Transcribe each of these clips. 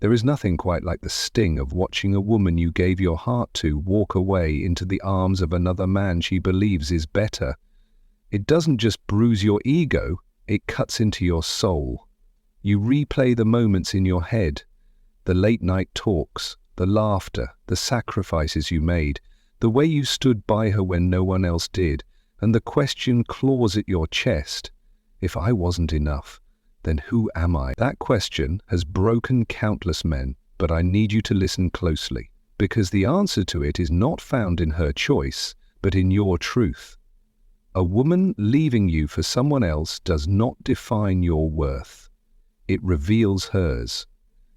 There is nothing quite like the sting of watching a woman you gave your heart to walk away into the arms of another man she believes is better. It doesn't just bruise your ego, it cuts into your soul. You replay the moments in your head, the late-night talks, the laughter, the sacrifices you made, the way you stood by her when no one else did, and the question claws at your chest, if I wasn't enough, then who am I? That question has broken countless men, but I need you to listen closely, because the answer to it is not found in her choice, but in your truth. A woman leaving you for someone else does not define your worth. It reveals hers.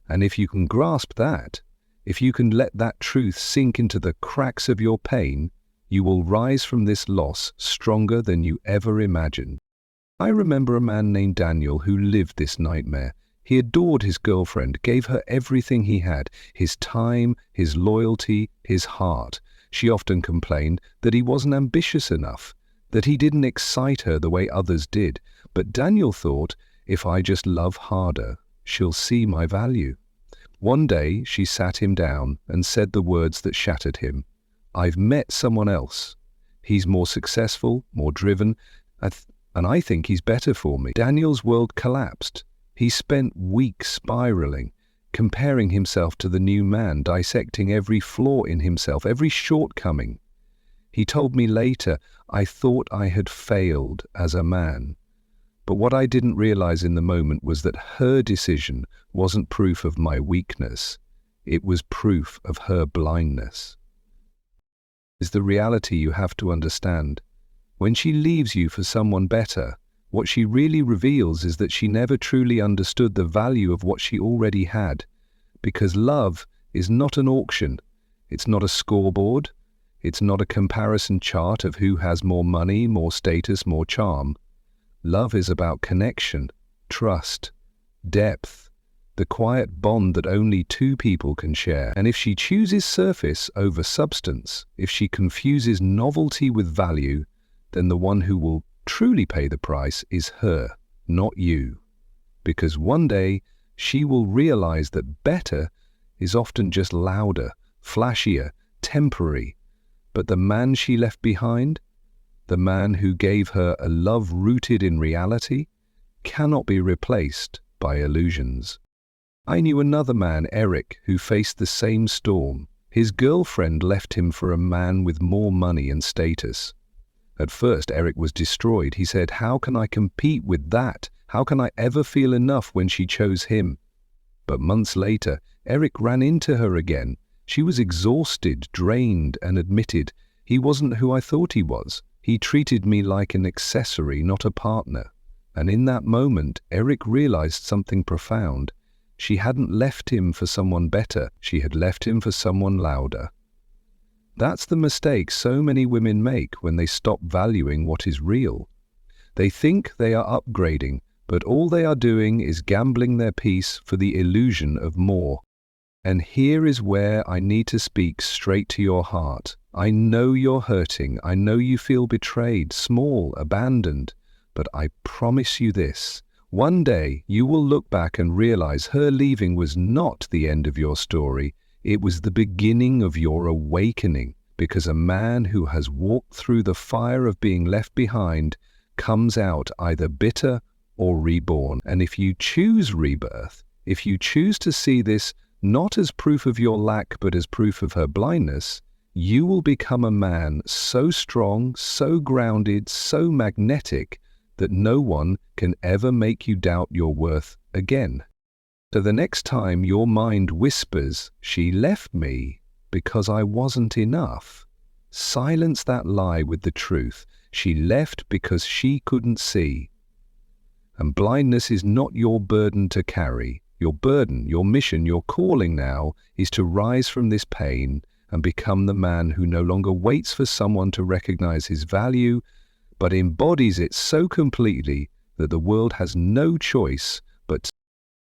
And if you can grasp that, if you can let that truth sink into the cracks of your pain, you will rise from this loss stronger than you ever imagined. I remember a man named Daniel who lived this nightmare. He adored his girlfriend, gave her everything he had, his time, his loyalty, his heart. She often complained that he wasn't ambitious enough, that he didn't excite her the way others did. But Daniel thought, if I just love harder, she'll see my value. One day she sat him down and said the words that shattered him. I've met someone else. He's more successful, more driven, and I think he's better for me. Daniel's world collapsed. He spent weeks spiraling, comparing himself to the new man, dissecting every flaw in himself, every shortcoming. He told me later, I thought I had failed as a man. But what I didn't realize in the moment was that her decision wasn't proof of my weakness. It was proof of her blindness. Is the reality you have to understand. When she leaves you for someone better, what she really reveals is that she never truly understood the value of what she already had. Because love is not an auction. It's not a scoreboard. It's not a comparison chart of who has more money, more status, more charm. Love is about connection, trust, depth, the quiet bond that only two people can share. And if she chooses surface over substance, if she confuses novelty with value, then the one who will truly pay the price is her, not you. Because one day she will realize that better is often just louder, flashier, temporary. But the man she left behind, the man who gave her a love rooted in reality, cannot be replaced by illusions. I knew another man, Eric, who faced the same storm. His girlfriend left him for a man with more money and status. At first, Eric was destroyed. He said, how can I compete with that? How can I ever feel enough when she chose him? But months later, Eric ran into her again. She was exhausted, drained, and admitted, he wasn't who I thought he was. He treated me like an accessory, not a partner. And in that moment, Eric realized something profound. She hadn't left him for someone better. She had left him for someone louder. That's the mistake so many women make when they stop valuing what is real. They think they are upgrading, but all they are doing is gambling their peace for the illusion of more. And here is where I need to speak straight to your heart. I know you're hurting. I know you feel betrayed, small, abandoned. But I promise you this. One day you will look back and realize her leaving was not the end of your story. It was the beginning of your awakening. Because a man who has walked through the fire of being left behind comes out either bitter or reborn. And if you choose rebirth, if you choose to see this not as proof of your lack but as proof of her blindness, you will become a man so strong, so grounded, so magnetic that no one can ever make you doubt your worth again. So the next time your mind whispers, she left me because I wasn't enough, silence that lie with the truth. She left because she couldn't see. And blindness is not your burden to carry. Your burden, your mission, your calling now is to rise from this pain and become the man who no longer waits for someone to recognize his value, but embodies it so completely that the world has no choice but.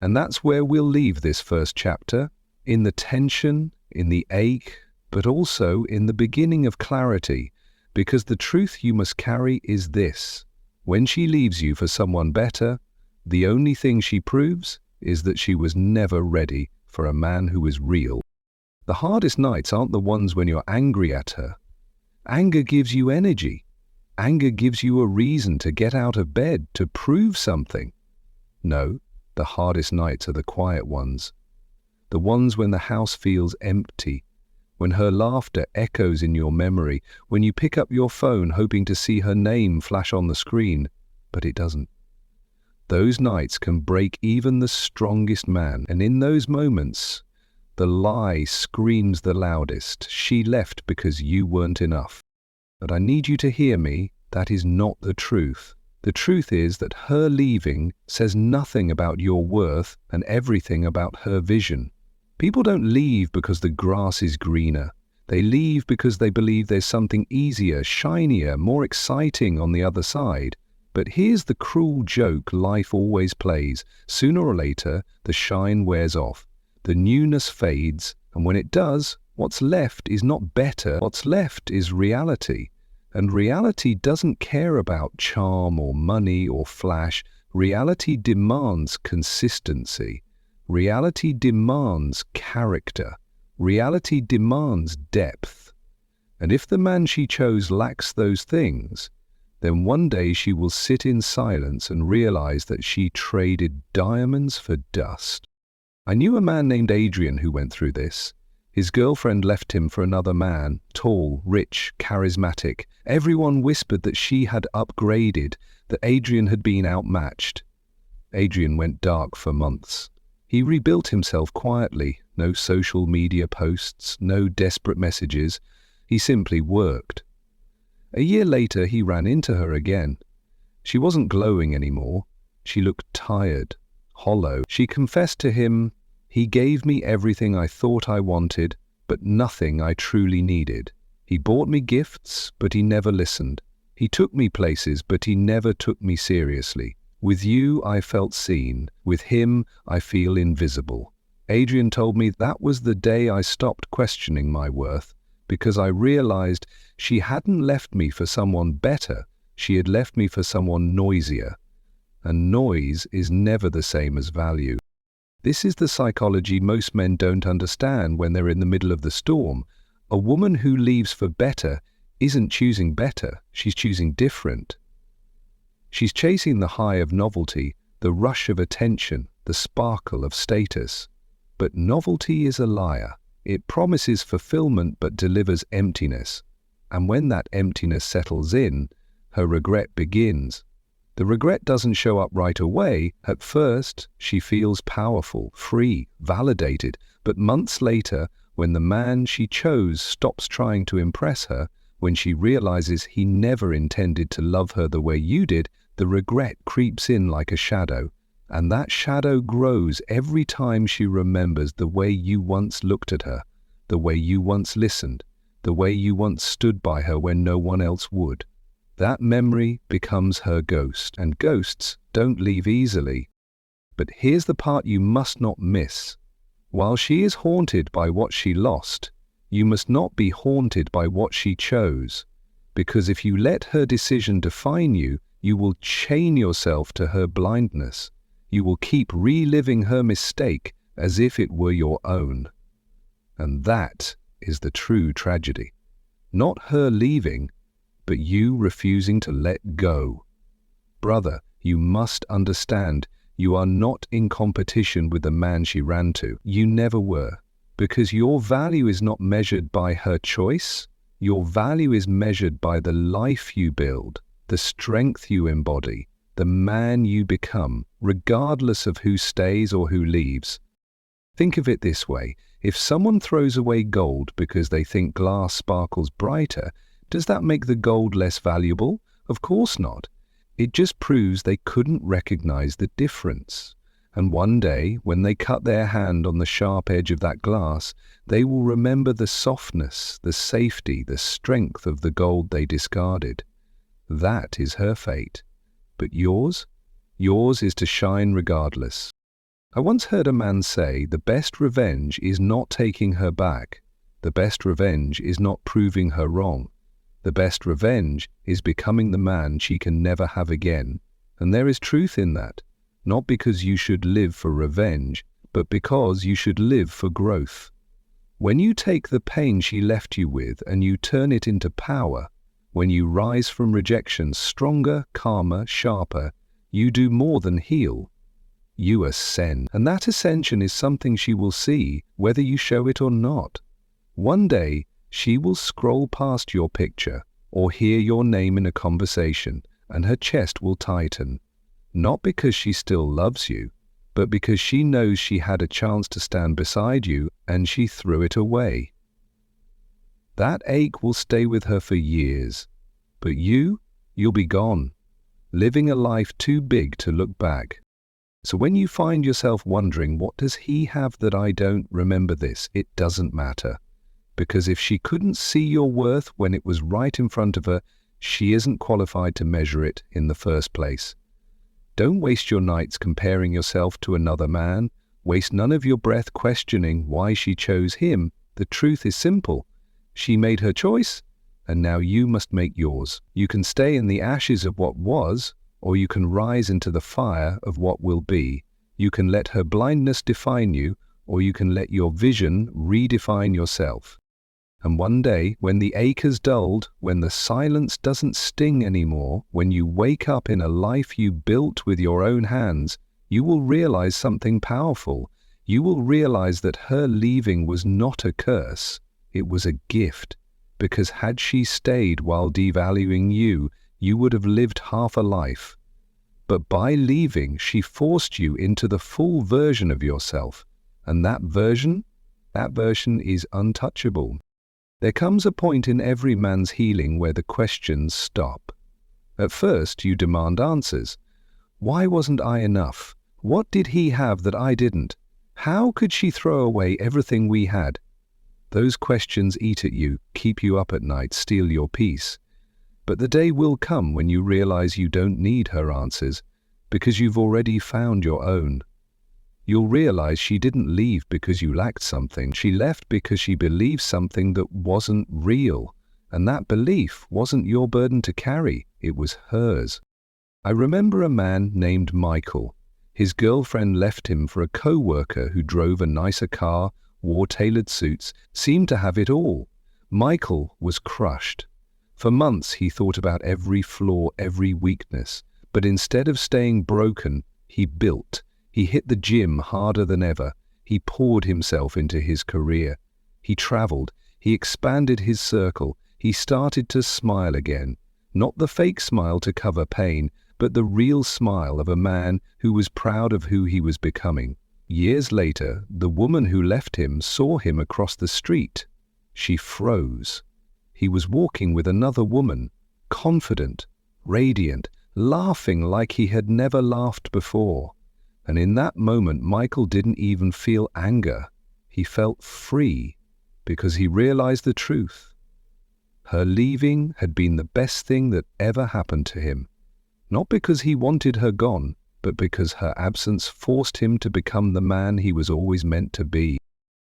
And that's where we'll leave this first chapter, in the tension, in the ache, but also in the beginning of clarity, because the truth you must carry is this. When she leaves you for someone better, the only thing she proves is that she was never ready for a man who is real. The hardest nights aren't the ones when you're angry at her. Anger gives you energy. Anger gives you a reason to get out of bed, to prove something. No, the hardest nights are the quiet ones. The ones when the house feels empty, when her laughter echoes in your memory, when you pick up your phone hoping to see her name flash on the screen, but it doesn't. Those nights can break even the strongest man, and in those moments, the lie screams the loudest. She left because you weren't enough. But I need you to hear me, that is not the truth. The truth is that her leaving says nothing about your worth and everything about her vision. People don't leave because the grass is greener. They leave because they believe there's something easier, shinier, more exciting on the other side. But here's the cruel joke life always plays. Sooner or later, the shine wears off. The newness fades, and when it does, what's left is not better. What's left is reality. And reality doesn't care about charm or money or flash. Reality demands consistency. Reality demands character. Reality demands depth. And if the man she chose lacks those things, then one day she will sit in silence and realize that she traded diamonds for dust. I knew a man named Adrian who went through this. His girlfriend left him for another man, tall, rich, charismatic. Everyone whispered that she had upgraded, that Adrian had been outmatched. Adrian went dark for months. He rebuilt himself quietly, no social media posts, no desperate messages. He simply worked. A year later, he ran into her again. She wasn't glowing anymore. She looked tired, hollow. She confessed to him, "He gave me everything I thought I wanted, but nothing I truly needed. He bought me gifts, but he never listened. He took me places, but he never took me seriously. With you, I felt seen. With him, I feel invisible." Adrian told me that was the day I stopped questioning my worth, because I realized she hadn't left me for someone better. She had left me for someone noisier. And noise is never the same as value. This is the psychology most men don't understand when they're in the middle of the storm. A woman who leaves for better isn't choosing better, she's choosing different. She's chasing the high of novelty, the rush of attention, the sparkle of status. But novelty is a liar. It promises fulfillment but delivers emptiness. And when that emptiness settles in, her regret begins. The regret doesn't show up right away. At first, she feels powerful, free, validated. But months later, when the man she chose stops trying to impress her, when she realizes he never intended to love her the way you did, the regret creeps in like a shadow. And that shadow grows every time she remembers the way you once looked at her, the way you once listened, the way you once stood by her when no one else would. That memory becomes her ghost, and ghosts don't leave easily. But here's the part you must not miss. While she is haunted by what she lost, you must not be haunted by what she chose. Because if you let her decision define you, you will chain yourself to her blindness. You will keep reliving her mistake as if it were your own. And that is the true tragedy. Not her leaving, but you refusing to let go. Brother, you must understand, you are not in competition with the man she ran to. You never were. Because your value is not measured by her choice. Your value is measured by the life you build, the strength you embody, the man you become, regardless of who stays or who leaves. Think of it this way. If someone throws away gold because they think glass sparkles brighter, does that make the gold less valuable? Of course not. It just proves they couldn't recognize the difference. And one day, when they cut their hand on the sharp edge of that glass, they will remember the softness, the safety, the strength of the gold they discarded. That is her fate. But yours? Yours is to shine regardless. I once heard a man say, the best revenge is not taking her back. The best revenge is not proving her wrong. The best revenge is becoming the man she can never have again. And there is truth in that. Not because you should live for revenge, but because you should live for growth. When you take the pain she left you with and you turn it into power, when you rise from rejection stronger, calmer, sharper, you do more than heal. You ascend. And that ascension is something she will see, whether you show it or not. One day, she will scroll past your picture or hear your name in a conversation, and her chest will tighten. Not because she still loves you, but because she knows she had a chance to stand beside you and she threw it away. That ache will stay with her for years, but you'll be gone, living a life too big to look back. So when you find yourself wondering, what does he have that I don't, remember this, it doesn't matter. Because if she couldn't see your worth when it was right in front of her, she isn't qualified to measure it in the first place. Don't waste your nights comparing yourself to another man. Waste none of your breath questioning why she chose him. The truth is simple. She made her choice, and now you must make yours. You can stay in the ashes of what was, or you can rise into the fire of what will be. You can let her blindness define you, or you can let your vision redefine yourself. And one day, when the ache has dulled, when the silence doesn't sting anymore, when you wake up in a life you built with your own hands, you will realize something powerful. You will realize that her leaving was not a curse, it was a gift. Because had she stayed while devaluing you, you would have lived half a life. But by leaving, she forced you into the full version of yourself. And that version is untouchable. There comes a point in every man's healing where the questions stop. At first, you demand answers. Why wasn't I enough? What did he have that I didn't? How could she throw away everything we had? Those questions eat at you, keep you up at night, steal your peace. But the day will come when you realize you don't need her answers, because you've already found your own. You'll realize she didn't leave because you lacked something. She left because she believed something that wasn't real. And that belief wasn't your burden to carry, it was hers. I remember a man named Michael. His girlfriend left him for a co-worker who drove a nicer car, wore tailored suits, seemed to have it all. Michael was crushed. For months he thought about every flaw, every weakness. But instead of staying broken, he built. He hit the gym harder than ever. He poured himself into his career. He traveled. He expanded his circle. He started to smile again. Not the fake smile to cover pain, but the real smile of a man who was proud of who he was becoming. Years later, the woman who left him saw him across the street. She froze. He was walking with another woman, confident, radiant, laughing like he had never laughed before. And in that moment, Michael didn't even feel anger. He felt free because he realized the truth. Her leaving had been the best thing that ever happened to him. Not because he wanted her gone, but because her absence forced him to become the man he was always meant to be.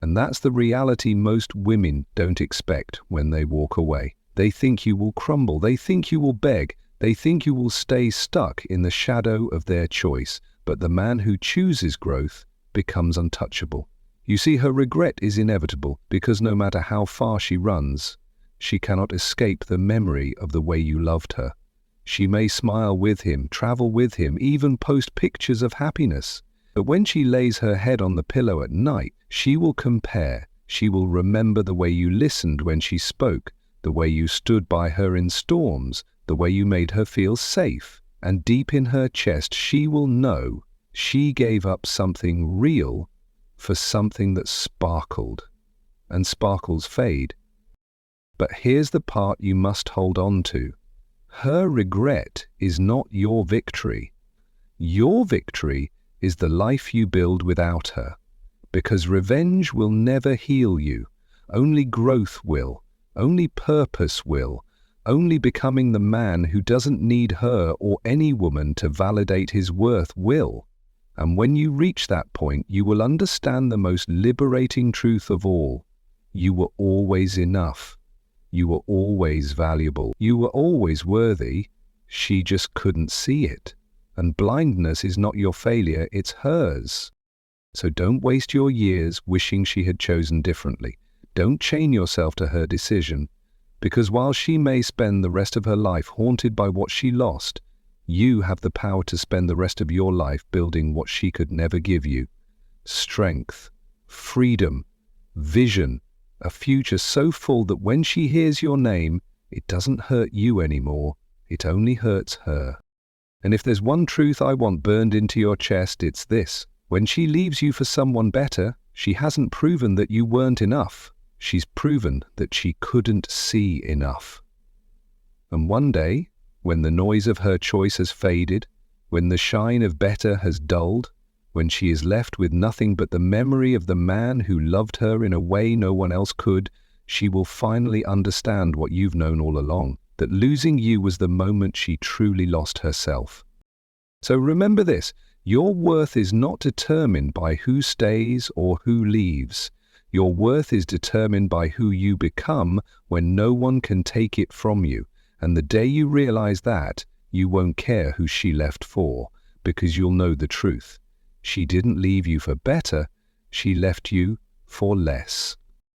And that's the reality most women don't expect when they walk away. They think you will crumble. They think you will beg. They think you will stay stuck in the shadow of their choice. But the man who chooses growth becomes untouchable. You see, her regret is inevitable because no matter how far she runs, she cannot escape the memory of the way you loved her. She may smile with him, travel with him, even post pictures of happiness. But when she lays her head on the pillow at night, she will compare. She will remember the way you listened when she spoke, the way you stood by her in storms, the way you made her feel safe. And deep in her chest, she will know she gave up something real for something that sparkled. And sparkles fade. But here's the part you must hold on to. Her regret is not your victory. Your victory is the life you build without her. Because revenge will never heal you. Only growth will. Only purpose will. Only becoming the man who doesn't need her or any woman to validate his worth will. And when you reach that point, you will understand the most liberating truth of all. You were always enough. You were always valuable. You were always worthy. She just couldn't see it. And blindness is not your failure, it's hers. So don't waste your years wishing she had chosen differently. Don't chain yourself to her decision, because while she may spend the rest of her life haunted by what she lost, you have the power to spend the rest of your life building what she could never give you. Strength, freedom, vision, a future so full that when she hears your name, it doesn't hurt you anymore, it only hurts her. And if there's one truth I want burned into your chest, it's this. When she leaves you for someone better, she hasn't proven that you weren't enough. She's proven that she couldn't see enough. And one day, when the noise of her choice has faded, when the shine of better has dulled, when she is left with nothing but the memory of the man who loved her in a way no one else could, she will finally understand what you've known all along, that losing you was the moment she truly lost herself. So remember this, your worth is not determined by who stays or who leaves. Your worth is determined by who you become when no one can take it from you. And the day you realize that, you won't care who she left for, because you'll know the truth. She didn't leave you for better, she left you for less.